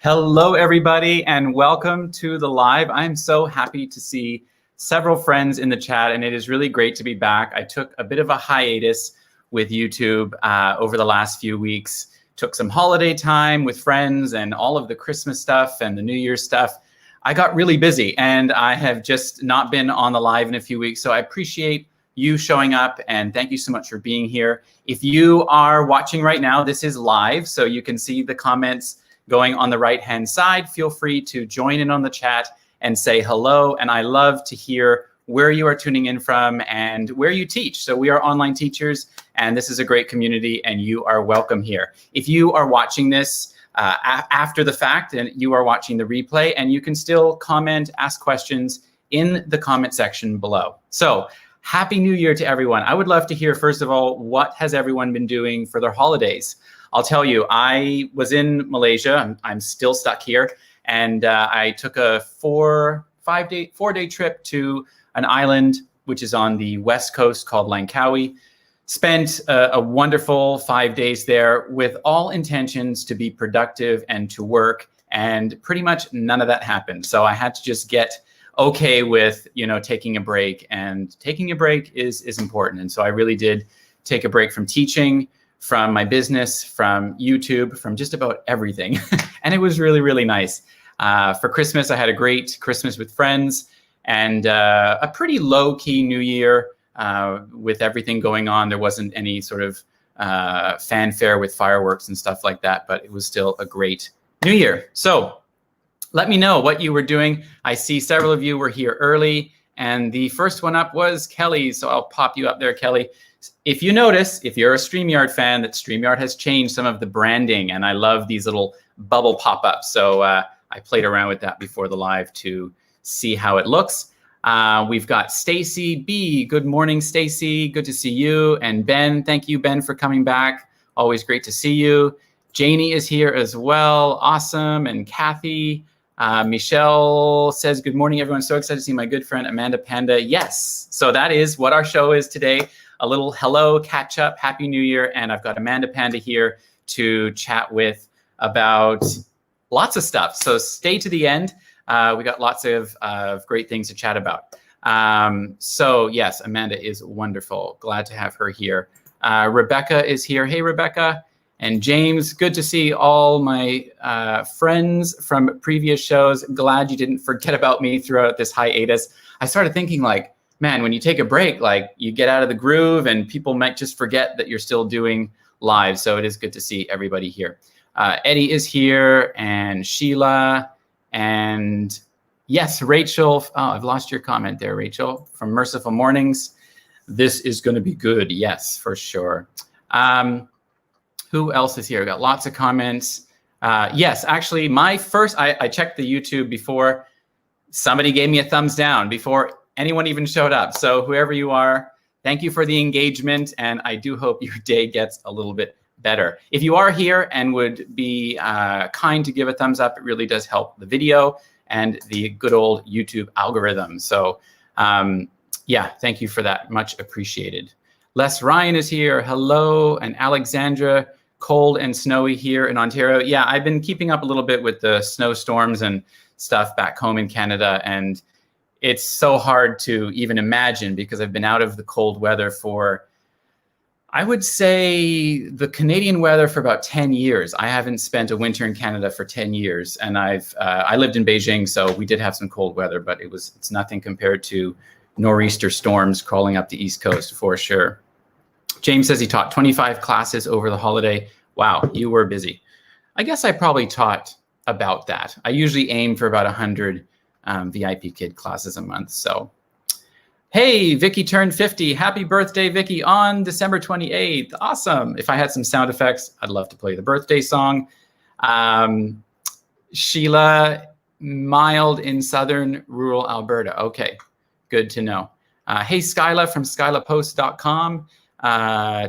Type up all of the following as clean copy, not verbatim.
Hello, everybody, and welcome to the live. I'm so happy to see several friends in the chat, and it is really great to be back. I took a bit of a hiatus with YouTube over the last few weeks. Took some holiday time with friends and all of the Christmas stuff and the New Year's stuff. I got really busy, and I have just not been on the live in a few weeks, so I appreciate you showing up, and thank you so much for being here. If you are watching right now, this is live, so you can see the comments going on the right-hand side. Feel free to join in on the chat and say hello, and I love to hear where you are tuning in from and where you teach. So we are online teachers, and this is a great community, and you are welcome here. If you are watching this after the fact and you are watching the replay, and you can still comment, ask questions in the comment section below. So Happy New Year to everyone. I would love to hear, first of all, what has everyone been doing for their holidays? I'll tell you, I was in Malaysia. I'm still stuck here. And I took a four-day trip to an island, which is on the west coast called Langkawi. Spent a wonderful 5 days there with all intentions to be productive and to work. And pretty much none of that happened. So I had to just get okay with, taking a break, and taking a break is important. And so I really did take a break from teaching, from my business, from YouTube, from just about everything. And it was really, really nice. For Christmas, I had a great Christmas with friends, and a pretty low-key New Year with everything going on. There wasn't any sort of fanfare with fireworks and stuff like that, but it was still a great New Year. So let me know what you were doing. I see several of you were here early, and the first one up was Kelly. So I'll pop you up there, Kelly. If you notice, if you're a StreamYard fan, that StreamYard has changed some of the branding, and I love these little bubble pop-ups. So I played around with that before the live to see how it looks. We've got Stacy B. Good morning, Stacy. Good to see you. And Ben, thank you, Ben, for coming back. Always great to see you. Janie is here as well. Awesome. And Kathy. Michelle says, good morning, everyone. So excited to see my good friend Amanda Panda. Yes. So that is what our show is today. A little hello, catch up, Happy New Year. And I've got Amanda Panda here to chat with about lots of stuff. So stay to the end. We got lots of great things to chat about. So yes, Amanda is wonderful. Glad to have her here. Rebecca is here. Hey, Rebecca. And James, good to see all my friends from previous shows. Glad you didn't forget about me throughout this hiatus. I started thinking, like, man, when you take a break, like, you get out of the groove and people might just forget that you're still doing live. So it is good to see everybody here. Eddie is here, and Sheila, and yes, Rachel. Oh, I've lost your comment there, Rachel, from Merciful Mornings. This is going to be good. Yes, for sure. Who else is here? We got lots of comments. Yes, actually, I checked the YouTube before somebody gave me a thumbs down, before anyone even showed up. So whoever you are, thank you for the engagement, and I do hope your day gets a little bit better. If you are here and would be kind to give a thumbs up, it really does help the video and the good old YouTube algorithm. So yeah, thank you for that. Much appreciated. Les Ryan is here. Hello. And Alexandra, cold and snowy here in Ontario. Yeah, I've been keeping up a little bit with the snowstorms and stuff back home in Canada, and it's so hard to even imagine because I've been out of the cold weather for, I would say, the Canadian weather for about 10 years. I haven't spent a winter in Canada for 10 years, and I lived in Beijing, so we did have some cold weather, but it's nothing compared to nor'easter storms crawling up the East Coast for sure. James says he taught 25 classes over the holiday. Wow, you were busy. I guess I probably taught about that. I usually aim for about 100 VIP kid classes a month. So, hey, Vicky turned 50. Happy birthday, Vicky, on December 28th. Awesome. If I had some sound effects, I'd love to play the birthday song. Sheila, mild in southern rural Alberta. Okay, good to know. Hey, Skyla from skylapost.com.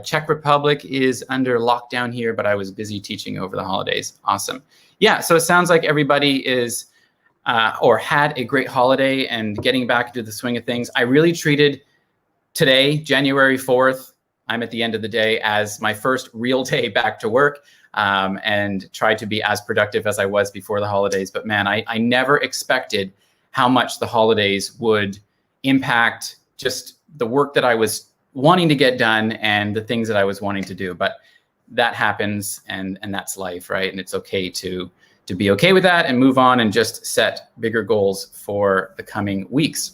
Czech Republic is under lockdown here, but I was busy teaching over the holidays. Awesome. Yeah, so it sounds like everybody is or had a great holiday and getting back into the swing of things. I really treated today, January 4th, I'm at the end of the day, as my first real day back to work. and tried to be as productive as I was before the holidays. But man, I never expected how much the holidays would impact just the work that I was wanting to get done and the things that I was wanting to do. But that happens, and that's life, right? And it's okay to be okay with that and move on and just set bigger goals for the coming weeks.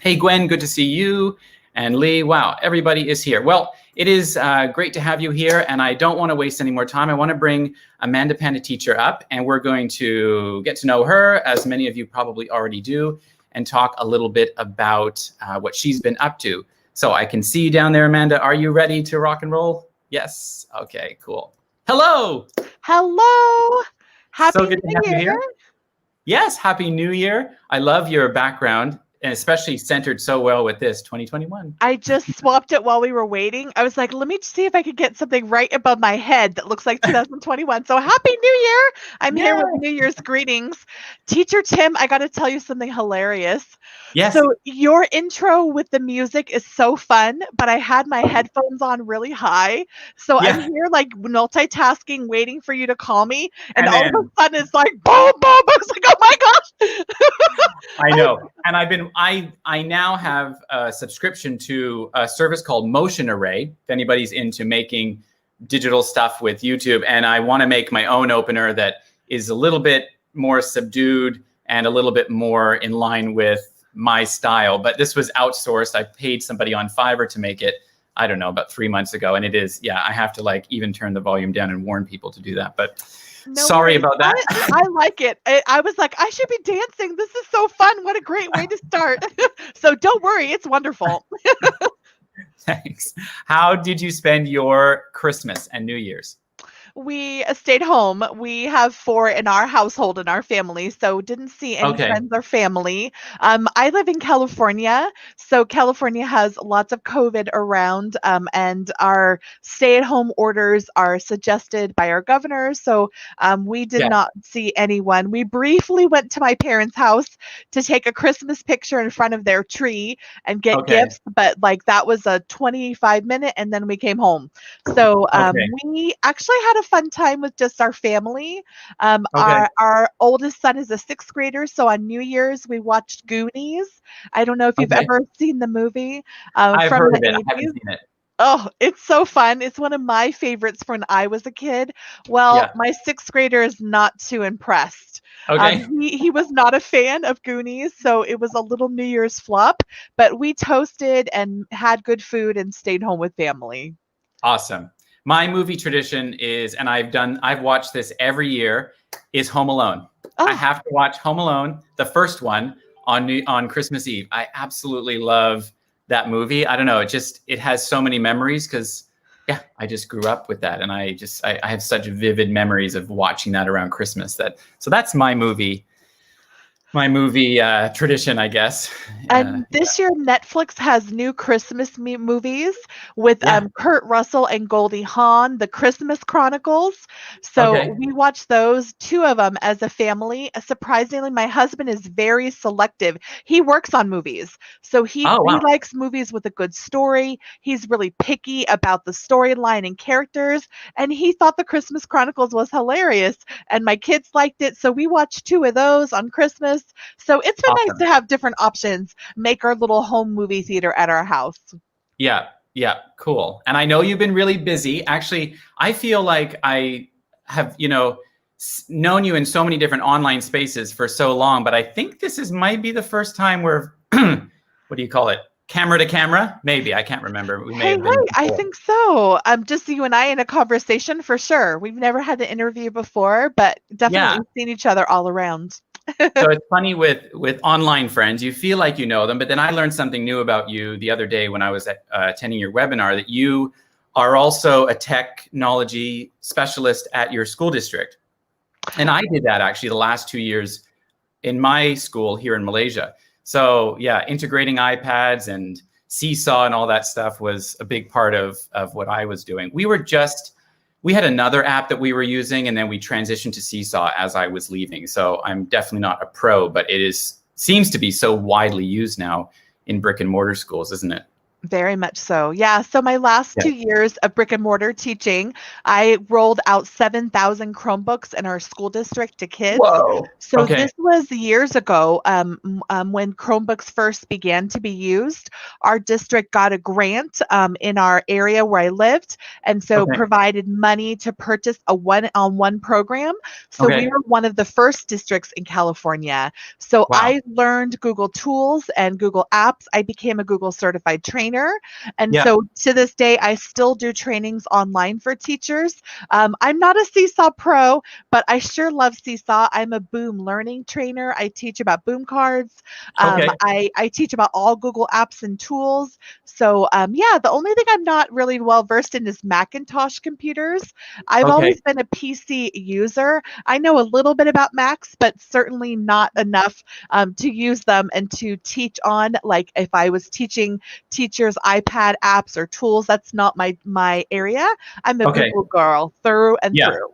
Hey, Gwen, good to see you. And Lee, wow, everybody is here. Well, it is great to have you here, and I don't want to waste any more time. I want to bring Amanda Panda Teacher up, and we're going to get to know her, as many of you probably already do, and talk a little bit about what she's been up to. So I can see you down there, Amanda. Are you ready to rock and roll? Yes. Okay, cool. Hello. Hello. Happy So good to New have you Year. here. Yes, Happy New Year. I love your background, and especially centered so well with this 2021. I just swapped it while we were waiting. I was like, let me see if I could get something right above my head that looks like 2021. So Happy New Year. I'm here with New Year's greetings. Teacher Tim, I got to tell you something hilarious. Yes. So your intro with the music is so fun, but I had my headphones on really high. So Yeah. I'm here like multitasking, waiting for you to call me. And And all then- of a sudden it's like, boom, boom. I was like, oh my gosh. I know. And I now have a subscription to a service called Motion Array, if anybody's into making digital stuff with YouTube. And I want to make my own opener that is a little bit more subdued and a little bit more in line with my style. But this was outsourced. I paid somebody on Fiverr to make it, I don't know, about 3 months ago. And it is, yeah, I have to like even turn the volume down and warn people to do that. But No sorry worries. about that. I like it. I was like, I should be dancing. This is so fun. What a great way to start. So don't worry. It's wonderful. Thanks. How did you spend your Christmas and New Year's? We stayed home. We have 4 in our household, in our family, so didn't see any Okay. friends or family. I live in California, so California has lots of COVID around, and our stay-at-home orders are suggested by our governor, so we did Yeah. not see anyone. We briefly went to my parents' house to take a Christmas picture in front of their tree and get Okay. gifts, but like that was a 25-minute, and then we came home. So Okay. we actually had a fun time with just our family. Okay. Our oldest son is a 6th grader, so on New Year's we watched Goonies. I don't know if you've Okay. ever seen the movie I've from heard the of it. I 80s. haven't seen it. Oh, it's so fun. It's one of my favorites from when I was a kid. Well, Yeah. my 6th grader is not too impressed. Okay. He was not a fan of Goonies, so it was a little New Year's flop, but we toasted and had good food and stayed home with family. Awesome. My movie tradition is, and I've watched this every year, is Home Alone. Oh. I have to watch Home Alone, the first one, on Christmas Eve. I absolutely love that movie. I don't know, it has so many memories because, yeah, I just grew up with that, and I have such vivid memories of watching that around Christmas. So that's my movie tradition, I guess. And this year, Netflix has new Christmas movies with Kurt Russell and Goldie Hawn, The Christmas Chronicles. So Okay. we watched those, 2 of them as a family. Surprisingly, my husband is very selective. He works on movies. So he likes movies with a good story. He's really picky about the storyline and characters. And he thought The Christmas Chronicles was hilarious. And my kids liked it. So we watched 2 of those on Christmas. So it's been nice to have different options, make our little home movie theater at our house. Yeah, cool. And I know you've been really busy. Actually, I feel like I have, known you in so many different online spaces for so long, but I think might be the first time where, what do you call it? Camera to camera? Maybe, I can't remember. We may have been. I think so. Just you and I in a conversation for sure. We've never had an interview before, but definitely seen each other all around. So it's funny with online friends, you feel like you know them, but then I learned something new about you the other day when I was attending your webinar, that you are also a technology specialist at your school district. And I did that actually the last 2 years in my school here in Malaysia. So yeah, integrating iPads and Seesaw and all that stuff was a big part of what I was doing. We had another app that we were using, and then we transitioned to Seesaw as I was leaving. So I'm definitely not a pro, but seems to be so widely used now in brick and mortar schools, isn't it? Very much so. Yeah. So my last Yeah. 2 years of brick and mortar teaching, I rolled out 7,000 Chromebooks in our school district to kids. Whoa. So Okay. this was years ago, when Chromebooks first began to be used. Our district got a grant in our area where I lived, and so Okay. provided money to purchase a one-on-one program. So we Okay. were one of the first districts in California. So Wow. I learned Google Tools and Google Apps. I became a Google certified trainer. And Yeah. so to this day, I still do trainings online for teachers. I'm not a Seesaw pro, but I sure love Seesaw. I'm a Boom learning trainer. I teach about Boom cards. Okay. I teach about all Google apps and tools. So yeah, the only thing I'm not really well versed in is Macintosh computers. I've Okay. always been a PC user. I know a little bit about Macs, but certainly not enough to use them and to teach on. Like if I was teaching teachers iPad apps or tools, that's not my area. I'm a Okay. Google girl through and Yeah. through.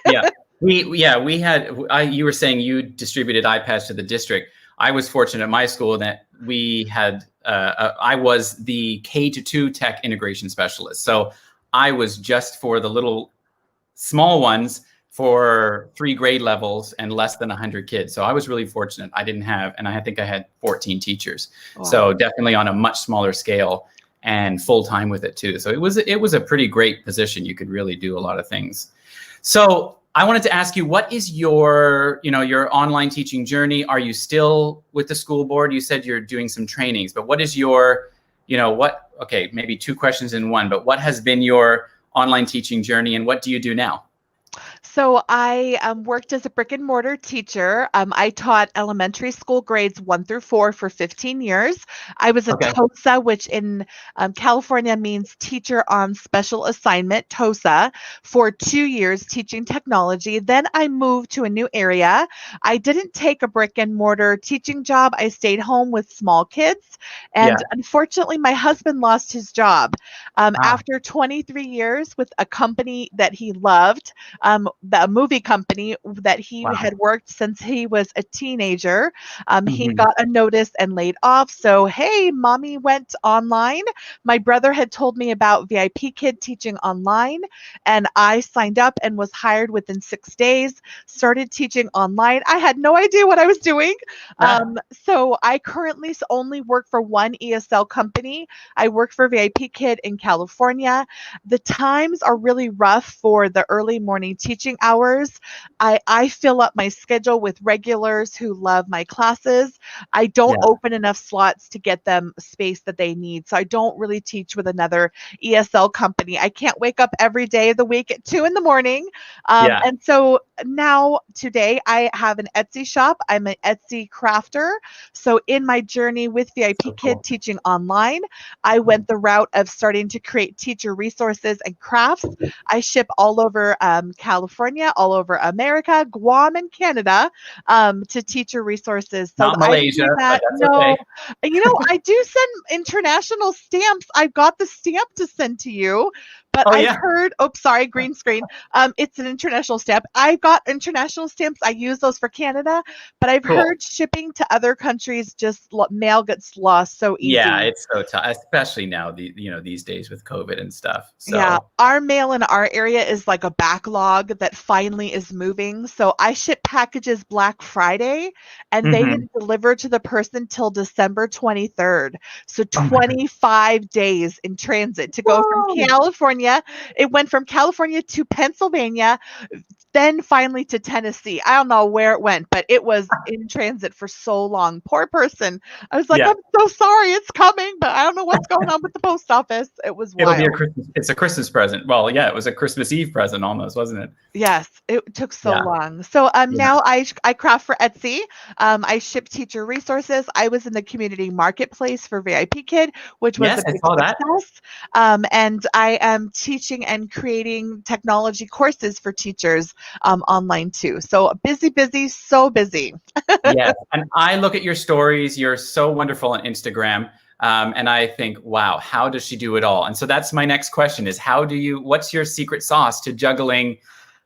Yeah. We had, you were saying you distributed iPads to the district. I was fortunate at my school that we had, I was the K-2 tech integration specialist. So I was just for the little small ones for 3 grade levels and less than 100 kids. So I was really fortunate. I didn't have, and I think I had 14 teachers. Wow. So definitely on a much smaller scale and full time with it too. So it was a pretty great position. You could really do a lot of things. So I wanted to ask you, what is your online teaching journey? Are you still with the school board? You said you're doing some trainings, but what is your, okay, maybe 2 questions in one, but what has been your online teaching journey and what do you do now? So I worked as a brick and mortar teacher. I taught elementary school grades 1 through 4 for 15 years. I was a Okay. TOSA, which in California means teacher on special assignment, TOSA, for 2 years teaching technology. Then I moved to a new area. I didn't take a brick and mortar teaching job. I stayed home with small kids. And Yeah. unfortunately, my husband lost his job Ah, after 23 years with a company that he loved. The movie company that he wow. had worked since he was a teenager. He Mhm. got a notice and laid off. So, hey, mommy went online. My brother had told me about VIP Kid teaching online, and I signed up and was hired within 6 days, started teaching online. I had no idea what I was doing. So, I currently only work for one ESL company. I work for VIP Kid in California. The times are really rough for the early morning teaching hours. I fill up my schedule with regulars who love my classes. I don't Yeah. open enough slots to get them space that they need. So I don't really teach with another ESL company. I can't wake up every day of the week at 2 in the morning. Yeah. And so now today I have an Etsy shop. I'm an Etsy crafter. So in my journey with VIP So Kid cool. teaching online, I went the route of starting to create teacher resources and crafts. I ship all over California, all over America, Guam, and Canada to teacher resources. So Not I Malaysia, do but that. that's No, okay. I do send international stamps. I've got the stamp to send to you, but Oh I've yeah. heard, oh, sorry, green screen. It's an international stamp. I've got international stamps. I use those for Canada, but I've Cool. heard shipping to other countries just mail gets lost so Yeah, easy. it's so tough, especially now, these days with COVID and stuff. Yeah, So our mail in our area is like a backlog that finally is moving. So I ship packages Black Friday and they Mhm. didn't deliver to the person till December 23rd. So Oh my goodness. 25 days in transit to go from Whoa. California. It went from California to Pennsylvania, then finally to Tennessee. I don't know where it went, but it was in transit for so long. Poor person. I was like, Yeah. I'm so sorry it's coming, but I don't know what's going on with the post office. It was It'll be a wild. Christmas. It's a Christmas present. Well, yeah, it was a Christmas Eve present almost, wasn't it? Yes, it took so Yeah. long. So Yeah. now I craft for Etsy. I ship teacher resources. I was in the community marketplace for VIP Kid, which was Yes, a I big saw that. success. And I am teaching and creating technology courses for teachers online too. So busy, busy, so busy. Yes, and I look at your stories. You're so wonderful on Instagram, and I think, wow, how does she do it all? And so that's my next question: is what's your secret sauce to juggling,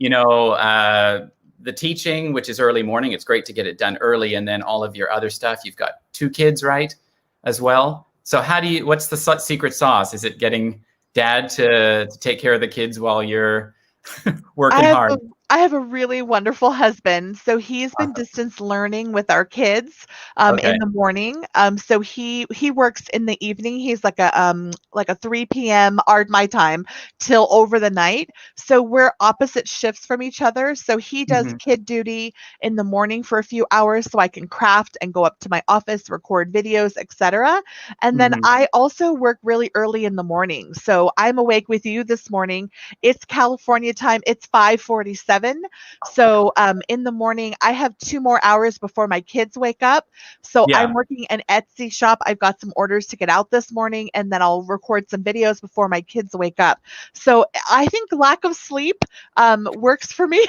the teaching, which is early morning. It's great to get it done early, and then all of your other stuff. You've got 2 kids, right, as well. So what's the secret sauce? Is it getting dad to take care of the kids while you're working hard? I have a really wonderful husband. So he's been Awesome. distance learning with our kids Okay. in the morning. So he works in the evening. He's like a 3 p.m. my time till over the night. So we're opposite shifts from each other. So he does kid duty in the morning for a few hours so I can craft and go up to my office, record videos, etc. And then I also work really early in the morning. So I'm awake with you this morning. It's California time. It's 5:47. So in the morning, I have 2 more hours before my kids wake up. So I'm working an Etsy shop. I've got some orders to get out this morning, and then I'll record some videos before my kids wake up. So I think lack of sleep works for me,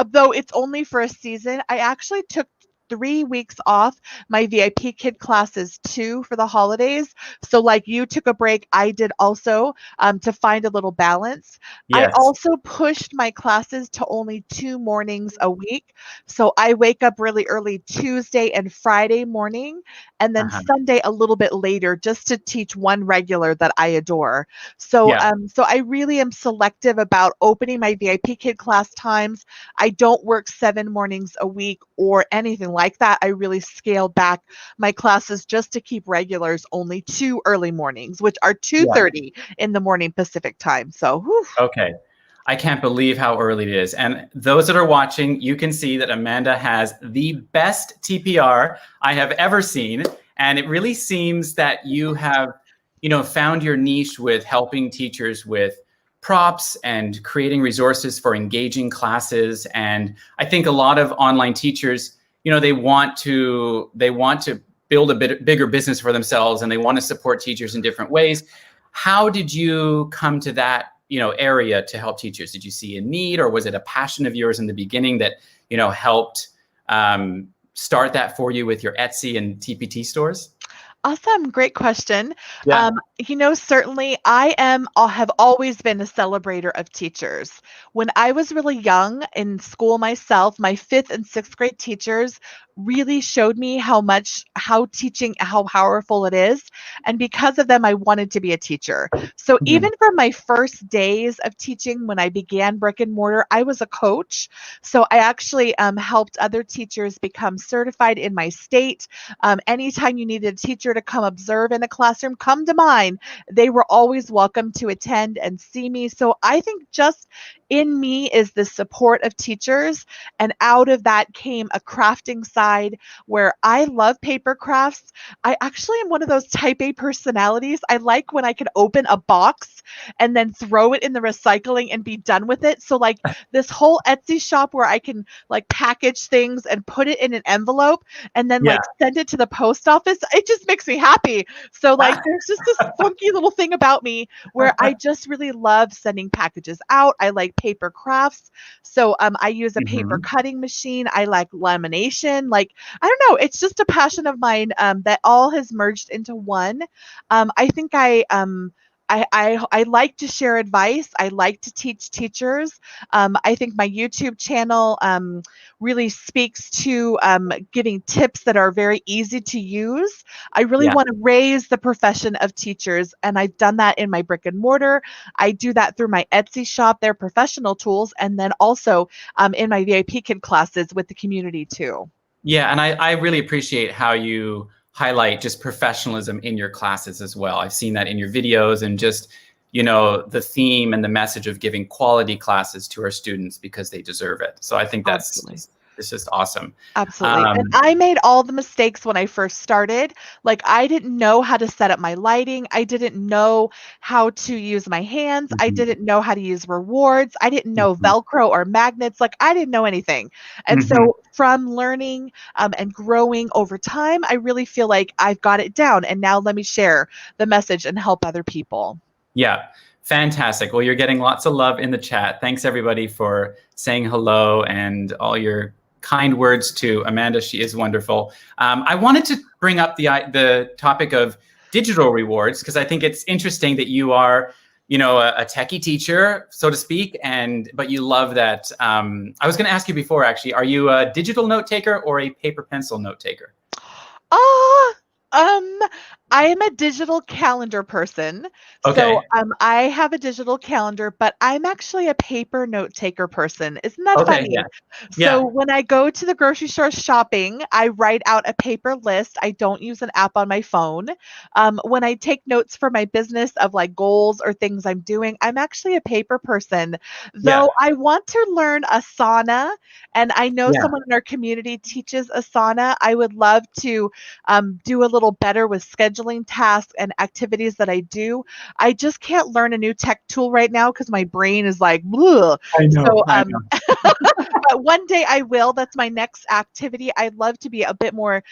though it's only for a season. I actually took 3 weeks off my VIP kid classes too for the holidays. So like you took a break, I did also to find a little balance. I Yes. also pushed my classes to only 2 mornings a week. So I wake up really early Tuesday and Friday morning, and then Sunday a little bit later just to teach one regular that I adore. So so I really am selective about opening my VIP kid class times. I don't work 7 mornings a week or anything like that. I really scale back my classes just to keep regulars only 2 early mornings, which are 2:30 in the morning Pacific time. So, whew. Okay. I can't believe how early it is. And those that are watching, you can see that Amanda has the best TPR I have ever seen. And it really seems that you have, found your niche with helping teachers with props and creating resources for engaging classes. And I think a lot of online teachers, they want to build a bigger business for themselves, and they want to support teachers in different ways. How did you come to that, area to help teachers? Did you see a need, or was it a passion of yours in the beginning that, helped start that for you with your Etsy and TPT stores? Awesome. Great question. Yeah. Certainly have always been a celebrator of teachers. When I was really young in school myself, my 5th and 6th grade teachers really showed me how powerful it is. And because of them, I wanted to be a teacher. So even for my first days of teaching, when I began brick and mortar, I was a coach. So I actually helped other teachers become certified in my state. Anytime you needed a teacher to come observe in a classroom, come to mine. They were always welcome to attend and see me. So I think just in me is the support of teachers. And out of that came a crafting side where I love paper crafts. I actually am one of those type A personalities. I like when I can open a box and then throw it in the recycling and be done with it. So like this whole Etsy shop where I can like package things and put it in an envelope and then like send it to the post office, it just makes me happy. So like there's just this funky little thing about me where I just really love sending packages out. I like paper crafts. So I use a paper cutting machine. I like lamination. Like, I don't know, it's just a passion of mine that all has merged into one. I think I like to share advice. I like to teach teachers. I think my YouTube channel really speaks to giving tips that are very easy to use. I really want to raise the profession of teachers, and I've done that in my brick and mortar. I do that through my Etsy shop, their professional tools, and then also in my VIP kid classes with the community too. Yeah, and I really appreciate how you highlight just professionalism in your classes as well. I've seen that in your videos, and just, the theme and the message of giving quality classes to our students because they deserve it. So I think it's just awesome. Absolutely. And I made all the mistakes when I first started. Like, I didn't know how to set up my lighting. I didn't know how to use my hands. I didn't know how to use rewards. I didn't know Velcro or magnets. Like, I didn't know anything. And so from learning and growing over time, I really feel like I've got it down. And now let me share the message and help other people. Yeah. Fantastic. Well, you're getting lots of love in the chat. Thanks everybody for saying hello and all your kind words to Amanda. She is wonderful. I wanted to bring up the topic of digital rewards because I think it's interesting that you are, a techie teacher, so to speak, but you love that. I was going to ask you before, actually, are you a digital note taker or a paper pencil note taker? Um, I am a digital calendar person. So, Okay. I have a digital calendar, but I'm actually a paper note taker person. Isn't that Okay. Yeah. funny? So Yeah. when I go to the grocery store shopping, I write out a paper list. I don't use an app on my phone. When I take notes for my business of like goals or things I'm doing, I'm actually a paper person. Yeah. Though I want to learn Asana, and I know Yeah. someone in our community teaches Asana. I would love to do a little better with scheduling tasks and activities that I do. I just can't learn a new tech tool right now because my brain is like, bleh. I know. So, I know. but one day I will. That's my next activity. I'd love to be a bit more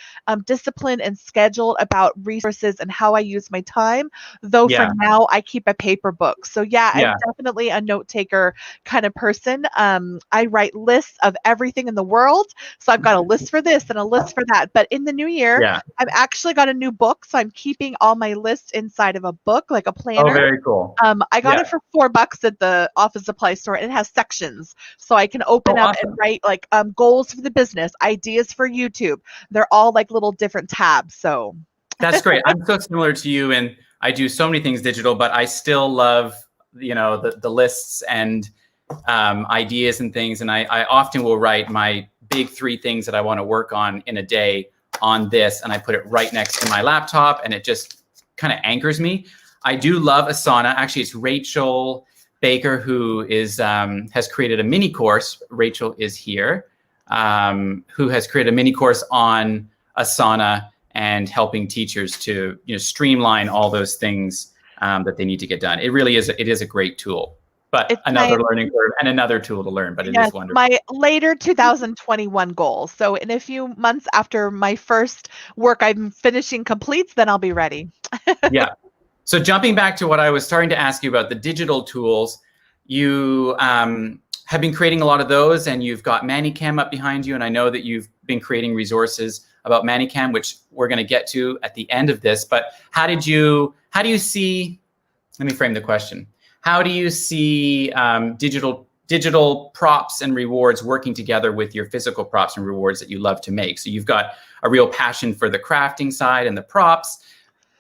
disciplined and scheduled about resources and how I use my time. Though for Yeah. now, I keep a paper book. So yeah, I'm Yeah. definitely a note taker kind of person. I write lists of everything in the world. So I've got a list for this and a list for that. But in the new year, Yeah. I've actually got a new book. So I'm keeping all my lists inside of a book, like a Oh, planner. very cool. I got Yeah. it for $4 at the office supply store, and it has sections, so I can Oh, open up and awesome. write like goals for the business, ideas for YouTube. They're all like little different tabs. So That's great. I'm so similar to you, and I do so many things digital, but I still love, the lists and ideas and things. And I often will write my big 3 things that I want to work on in a day on this, and I put it right next to my laptop, and it just kind of anchors me. I do love Asana. Actually, it's Rachel Baker who has created a mini course. Rachel is here, who has created a mini course on Asana and helping teachers to streamline all those things that they need to get done. It really is. It is a great tool, but it's another learning curve and another tool to learn. But it yes, is wonderful. my later 2021 goal. So in a few months after my first work I'm finishing completes, then I'll be ready. Yeah. So jumping back to what I was starting to ask you about, the digital tools, you have been creating a lot of those, and you've got ManyCam up behind you, and I know that you've been creating resources about ManyCam, which we're going to get to at the end of this. But how do you see? Let me frame the question. How do you see digital props and rewards working together with your physical props and rewards that you love to make? So you've got a real passion for the crafting side and the props,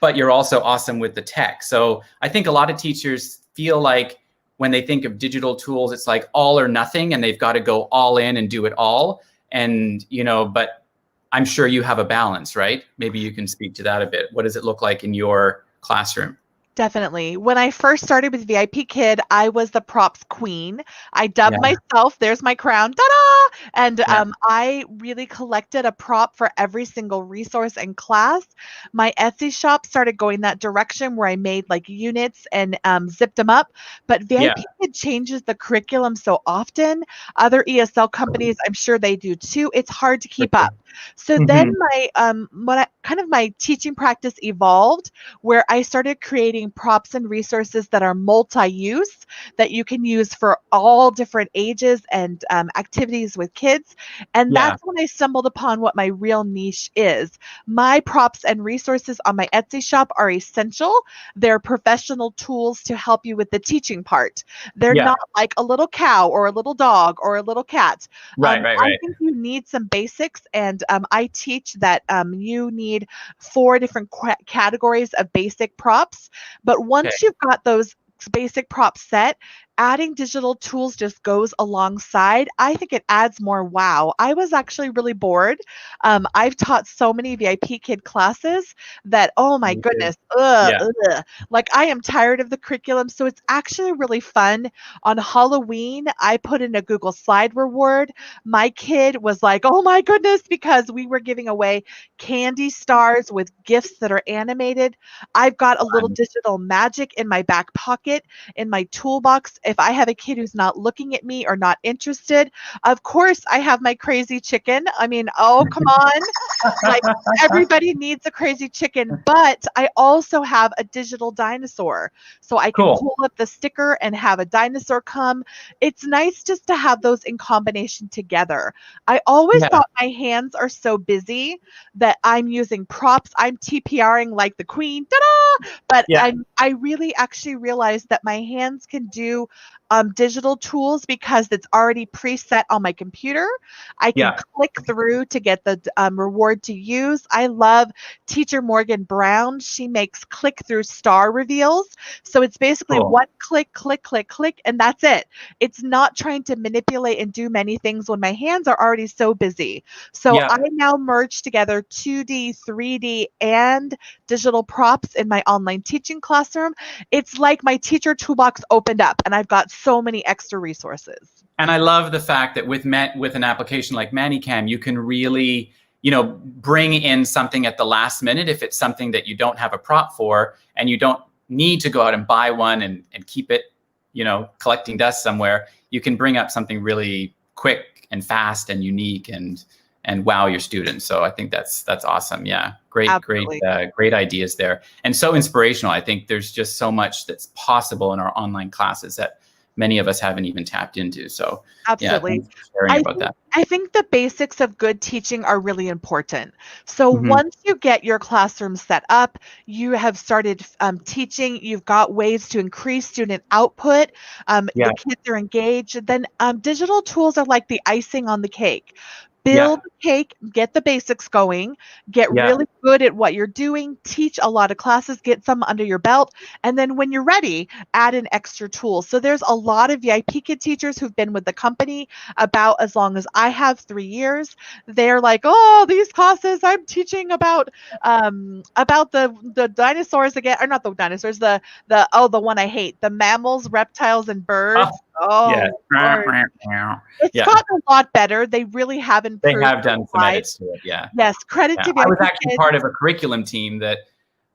but you're also awesome with the tech. So I think a lot of teachers feel like when they think of digital tools, it's like all or nothing, and they've got to go all in and do it all. And, but I'm sure you have a balance, right? Maybe you can speak to that a bit. What does it look like in your classroom? Definitely. When I first started with VIP Kid, I was the props queen. I dubbed Yeah. myself, there's my crown, ta-da! And Yeah. I really collected a prop for every single resource and class. My Etsy shop started going that direction where I made like units and zipped them up. But Yeah. VIP Kid changes the curriculum so often. Other ESL companies, I'm sure they do too. It's hard to keep up. So then my teaching practice evolved, where I started creating props and resources that are multi-use, that you can use for all different ages and activities with kids. And Yeah. that's when I stumbled upon what my real niche is. My props and resources on my Etsy shop are essential. They're professional tools to help you with the teaching part. They're Yeah. not like a little cow or a little dog or a little cat. Right. I think you need some basics, and I teach that you need 4 different categories of basic props. But Okay. once you've got those basic props set, adding digital tools just goes alongside. I think it adds more wow. I was actually really bored. I've taught so many VIP Kid classes that, oh my Me too. goodness, Yeah. like I am tired of the curriculum. So it's actually really fun. On Halloween, I put in a Google Slide reward. My kid was like, oh my goodness, because we were giving away candy stars with gifts that are animated. I've got a little digital magic in my back pocket, in my toolbox. If I have a kid who's not looking at me or not interested, of course I have my crazy chicken. I mean, oh, come on. Like everybody needs a crazy chicken, but I also have a digital dinosaur. So I can Cool. pull up the sticker and have a dinosaur come. It's nice just to have those in combination together. I always thought my hands are so busy that I'm using props. I'm TPRing like the queen. Ta-da! But Yeah. I really actually realized that my hands can do digital tools because it's already preset on my computer. I can click through to get the reward to use. I love Teacher Morgan Brown. She makes click-through star reveals. So it's basically one click, click, click, click, and that's it. It's not trying to manipulate and do many things when my hands are already so busy. So I now merge together 2D, 3D, and digital props in my online teaching classroom. It's like my teacher toolbox opened up and I've got so many extra resources. And I love the fact that with an application like ManyCam, you can really, bring in something at the last minute if it's something that you don't have a prop for, and you don't need to go out and buy one and keep it, collecting dust somewhere. You can bring up something really quick and fast and unique and wow your students. So I think that's awesome. Yeah, great ideas there, and so inspirational. I think there's just so much that's possible in our online classes that many of us haven't even tapped into. So absolutely, thanks for sharing about that. I think the basics of good teaching are really important. So once you get your classroom set up, you have started teaching, you've got ways to increase student output, the kids are engaged, then digital tools are like the icing on the cake. Build the cake, get the basics going, get really good at what you're doing, teach a lot of classes, get some under your belt, and then when you're ready, add an extra tool. So there's a lot of VIP Kid teachers who've been with the company about as long as I have, 3 years. They're like, oh, these classes I'm teaching about the dinosaurs again, or not the dinosaurs, the one I hate, the mammals, reptiles, and birds. It's gotten a lot better. They really have improved. They have done some edits to it, Yes, credit to I was actually part of a curriculum team that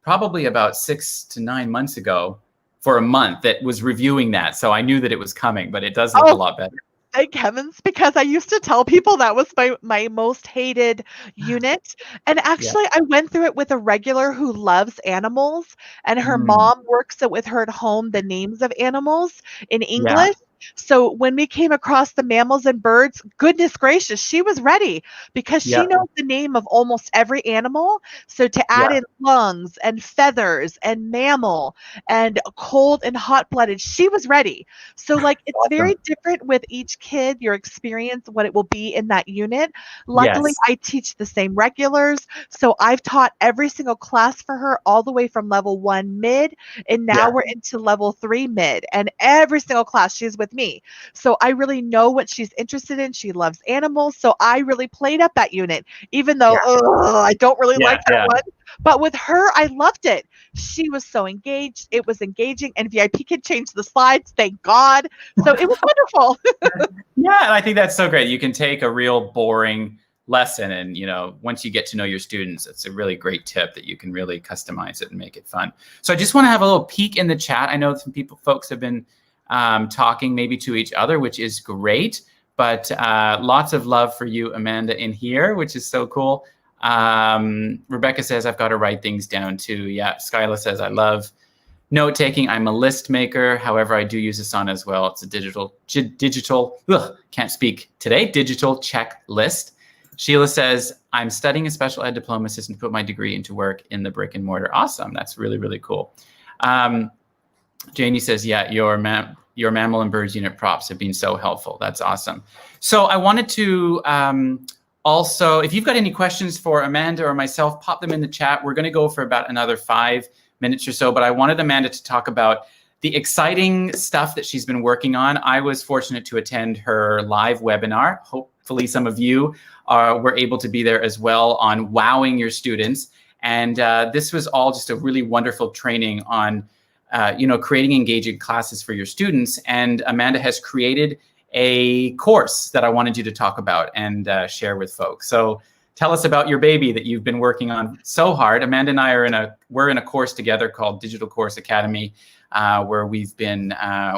probably about 6 to 9 months ago for a month that was reviewing that. So I knew that it was coming, but it does look a lot better. Thank heavens, because I used to tell people that was my most hated unit. And actually, I went through it with a regular who loves animals, and her mom works it with her at home, the names of animals in English. So when we came across the mammals and birds, goodness gracious, she was ready because she knows the name of almost every animal. So to add in lungs and feathers and mammal and cold and hot-blooded, she was ready. So like it's very different with each kid, your experience, what it will be in that unit. Luckily, I teach the same regulars. So I've taught every single class for her all the way from level 1 mid, and now we're into level 3 mid. And every single class she's with me. So I really know what she's interested in. She loves animals. So I really played up that unit, even though I don't really like that one. But with her, I loved it. She was so engaged. It was engaging. And VIP Kid changed the slides. Thank God. So it was wonderful. And I think that's so great. You can take a real boring lesson and, once you get to know your students, it's a really great tip that you can really customize it and make it fun. So I just want to have a little peek in the chat. I know some folks have been talking maybe to each other, which is great, but lots of love for you, Amanda, in here, which is so cool. Rebecca says, I've got to write things down too. Yeah, Skyla says, I love note taking. I'm a list maker. However, I do use Asana as well. It's a digital, can't speak today, digital checklist. Sheila says, I'm studying a special ed diploma assistant to put my degree into work in the brick and mortar. Awesome. That's really, really cool. Janie says, your mammal and birds unit props have been so helpful. That's awesome. So I wanted to also, if you've got any questions for Amanda or myself, pop them in the chat. We're going to go for about another 5 minutes or so, but I wanted Amanda to talk about the exciting stuff that she's been working on. I was fortunate to attend her live webinar. Hopefully some of you were able to be there as well on wowing your students. And this was all just a really wonderful training on creating engaging classes for your students. And Amanda has created a course that I wanted you to talk about and share with folks. So tell us about your baby that you've been working on so hard. Amanda and I we're in a course together called Digital Course Academy, where we've been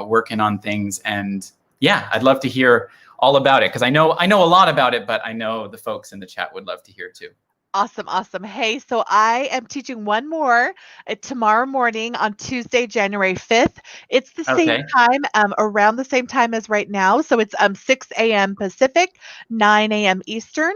working on things. And I'd love to hear all about it because I know a lot about it, but I know the folks in the chat would love to hear too. Awesome, awesome. Hey, so I am teaching one more tomorrow morning on Tuesday, January 5th. It's the same Okay. time, around the same time as right now. So it's 6 a.m. Pacific, 9 a.m. Eastern.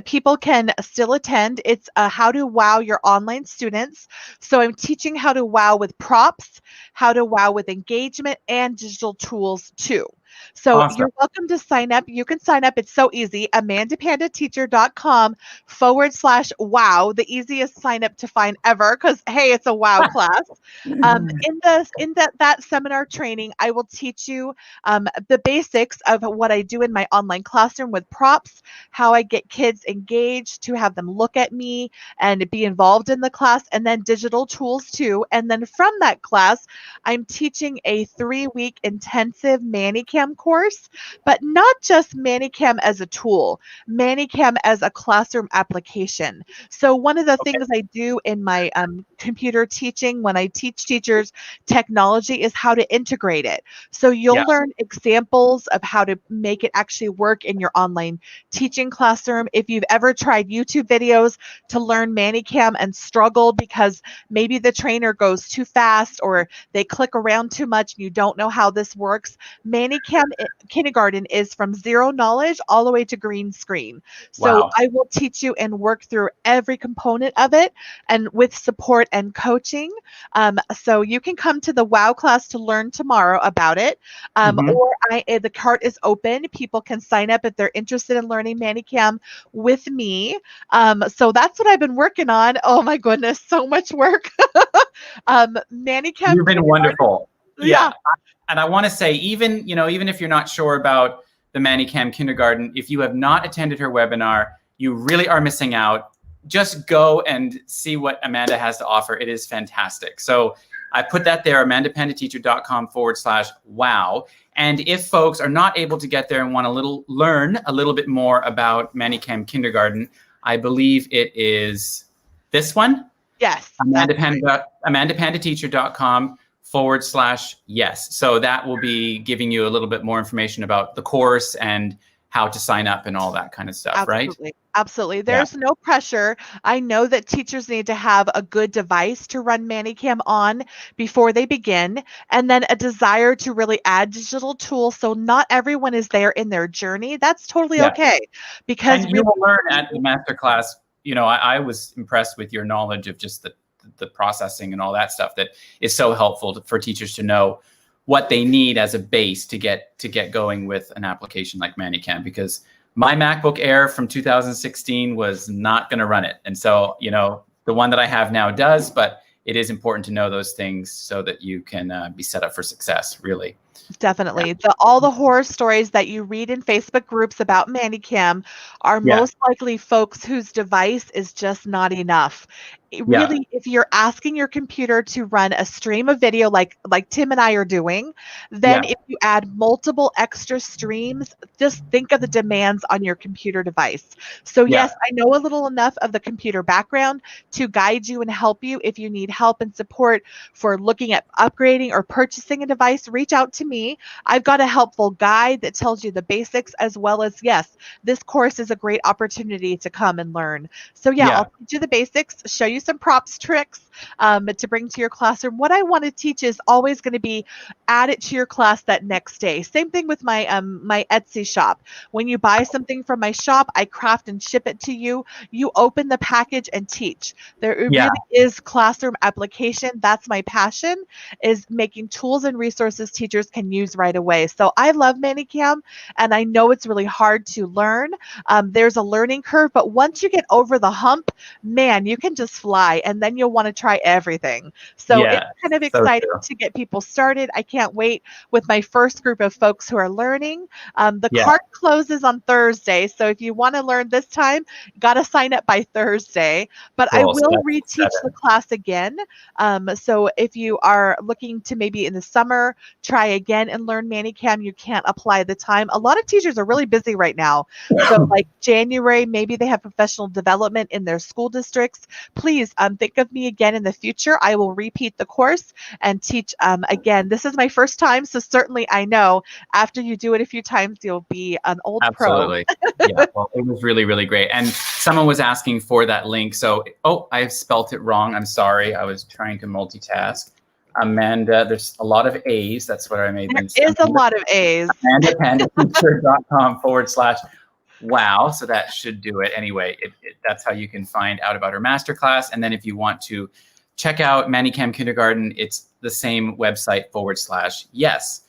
People can still attend. It's how to wow your online students. So I'm teaching how to wow with props, how to wow with engagement, and digital tools too. So Awesome. you're welcome to sign up. You can sign up. It's so easy. amandapandateacher.com/wow, the easiest sign up to find ever because hey, it's a wow class. In that seminar training, I will teach you the basics of what I do in my online classroom with props, how I get kids engaged to have them look at me and be involved in the class, and then digital tools too. And then from that class, I'm teaching a 3-week intensive ManyCam course, but not just ManyCam as a tool, ManyCam as a classroom application. So one of the Okay. things I do in my computer teaching when I teach teachers technology is how to integrate it. So Yeah. you'll learn examples of how to make it actually work in your online teaching classroom. If you've ever tried YouTube videos to learn ManyCam and struggled because maybe the trainer goes too fast or they click around too much and you don't know how this works, ManyCam Kindergarten is from zero knowledge all the way to green screen. So Wow. I will teach you and work through every component of it and with support and coaching. So you can come to the WOW class to learn tomorrow about it. Hmm. Or the cart is open. People can sign up if they're interested in learning ManyCam with me. So that's what I've been working on. Oh my goodness, so much work. ManyCam You've been Kindergarten. wonderful. Yeah. Yeah. And I want to say, even if you're not sure about the ManyCam Kindergarten, if you have not attended her webinar, you really are missing out. Just go and see what Amanda has to offer. It is fantastic. So I put that there, amandapandateacher.com/wow. And if folks are not able to get there and want to learn a little bit more about ManyCam Kindergarten, I believe it is this one. Yes. amandapandateacher.com/yes. So that will be giving you a little bit more information about the course and how to sign up and all that kind of stuff, right? Absolutely. Absolutely. Yeah. There's no pressure. I know that teachers need to have a good device to run ManyCam on before they begin, and then a desire to really add digital tools. So not everyone is there in their journey. That's totally Yeah. okay. Because And you will learn at the masterclass. I was impressed with your knowledge of just the processing and all that stuff that is so helpful for teachers to know what they need as a base to get going with an application like ManyCam, because my MacBook Air from 2016 was not going to run it. And so, the one that I have now does, but it is important to know those things so that you can be set up for success, really. Definitely. All the horror stories that you read in Facebook groups about ManyCam are most likely folks whose device is just not enough. Really, if you're asking your computer to run a stream of video like Tim and I are doing, then if you add multiple extra streams, just think of the demands on your computer device. So yes, I know a little enough of the computer background to guide you and help you. If you need help and support for looking at upgrading or purchasing a device, reach out to me. I've got a helpful guide that tells you the basics, as well as, yes, this course is a great opportunity to come and learn. So I'll teach you the basics, show you some props tricks to bring to your classroom. What I want to teach is always going to be add it to your class that next day. Same thing with my my Etsy shop. When you buy something from my shop, I craft and ship it to you. You open the package and teach. There really is classroom application. That's my passion, is making tools and resources teachers can use right away. So I love ManyCam, and I know it's really hard to learn. There's a learning curve, but once you get over the hump, man, you can just fly, and then you'll want to try everything. So it's kind of exciting to get people started. I can't wait with my first group of folks who are learning. The cart closes on Thursday, so if you want to learn this time, got to sign up by Thursday. But I will reteach the class again. So if you are looking to maybe in the summer try again and learn ManyCam, you can't apply the time. A lot of teachers are really busy right now. So like January, maybe they have professional development in their school districts. Please think of me again in the future. I will repeat the course and teach again. This is my first time, so certainly I know after you do it a few times, you'll be an old pro. Absolutely. Yeah, well, it was really, really great. And someone was asking for that link. So, oh, I've spelt it wrong. I'm sorry. I was trying to multitask. Amanda, there's a lot of A's. That's what I made them say. There is a lot of A's. AmandaPandaTeacher.com/wow. So that should do it. Anyway, that's how you can find out about her masterclass. And then if you want to check out ManyCam Kindergarten, it's the same website /yes.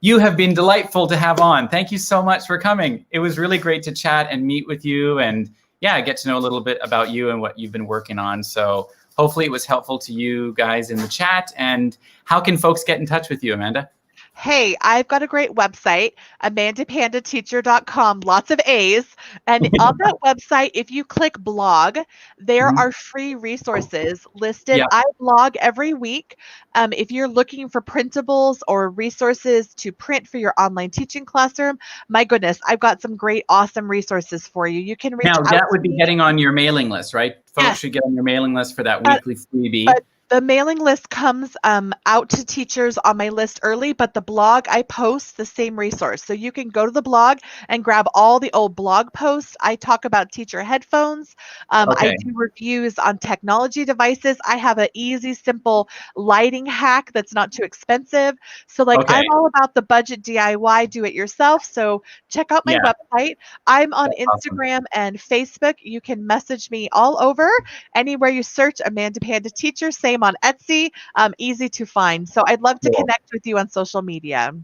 You have been delightful to have on. Thank you so much for coming. It was really great to chat and meet with you and get to know a little bit about you and what you've been working on. So hopefully it was helpful to you guys in the chat. And how can folks get in touch with you, Amanda? Hey, I've got a great website, AmandaPandaTeacher.com, lots of A's. And on that website, if you click blog, there are free resources listed. Yeah. I blog every week. If you're looking for printables or resources to print for your online teaching classroom, my goodness, I've got some great, awesome resources for you. You can reach out. Now, that would be getting on your mailing list, right? Folks should get on your mailing list for that weekly freebie. But the mailing list comes out to teachers on my list early, but the blog, I post the same resource. So you can go to the blog and grab all the old blog posts. I talk about teacher headphones. I do reviews on technology devices. I have an easy, simple lighting hack that's not too expensive. So I'm all about the budget DIY, do it yourself. So check out my website. I'm on Instagram and Facebook. You can message me all over. Anywhere you search Amanda Panda Teacher, same on Etsy, easy to find. So I'd love to connect with you on social media.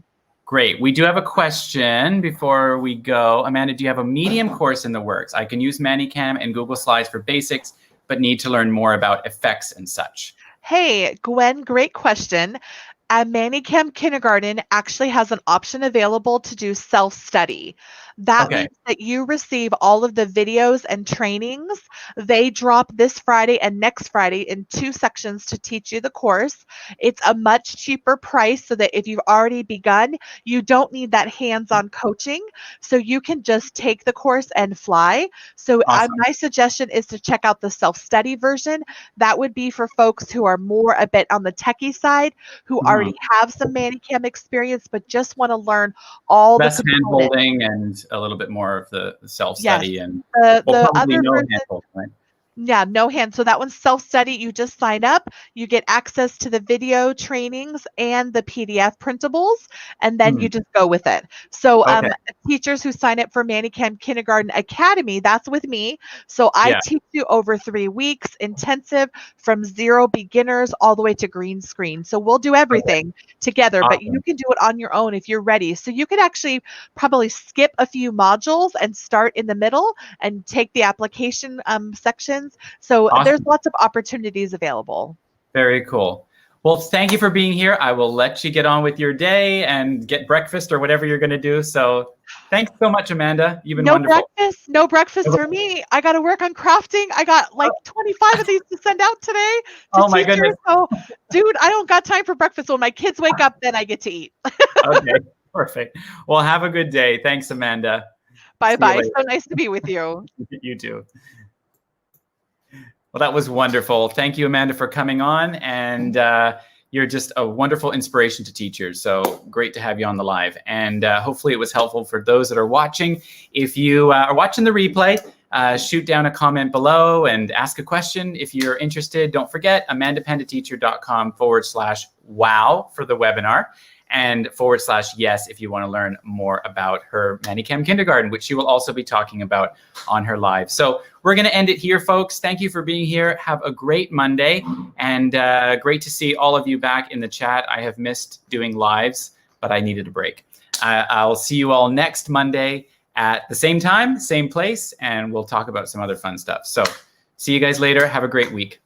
Great. We do have a question before we go. Amanda, do you have a medium course in the works? I can use ManyCam and Google Slides for basics, but need to learn more about effects and such. Hey, Gwen, great question. ManyCam Kindergarten actually has an option available to do self-study. That means that you receive all of the videos and trainings. They drop this Friday and next Friday in 2 sections to teach you the course. It's a much cheaper price so that if you've already begun, you don't need that hands-on coaching. So you can just take the course and fly. So my suggestion is to check out the self-study version. That would be for folks who are more a bit on the techie side, who already have some ManyCam experience, but just want to learn all the components. Hand-holding and a little bit more of the self-study and the other no version, hand-holding, right? Yeah, no hand. So that one's self-study. You just sign up, you get access to the video trainings and the PDF printables, and then you just go with it. So teachers who sign up for ManyCam Kindergarten Academy, that's with me. So I teach you over 3 weeks, intensive from zero beginners all the way to green screen. So we'll do everything together, but you can do it on your own if you're ready. So you could actually probably skip a few modules and start in the middle and take the application sections. So there's lots of opportunities available. Very cool. Well, thank you for being here. I will let you get on with your day and get breakfast or whatever you're going to do. So thanks so much, Amanda. You've been wonderful. No breakfast for me. I got to work on crafting. I got like 25 of these to send out today. Oh my goodness. So, dude, I don't got time for breakfast. When my kids wake up, then I get to eat. Okay, perfect. Well, have a good day. Thanks, Amanda. Bye-bye. So nice to be with you. You too. Well, that was wonderful. Thank you, Amanda, for coming on. And you're just a wonderful inspiration to teachers. So great to have you on the live. And hopefully it was helpful for those that are watching. If you are watching the replay, shoot down a comment below and ask a question. If you're interested, don't forget AmandaPandaTeacher.com/wow for the webinar. And /yes if you want to learn more about her ManyCam Kindergarten, which she will also be talking about on her live. So we're going to end it here, folks. Thank you for being here. Have a great Monday, and great to see all of you back in the chat. I have missed doing lives, but I needed a break. I'll see you all next Monday at the same time, same place, and we'll talk about some other fun stuff. So see you guys later. Have a great week.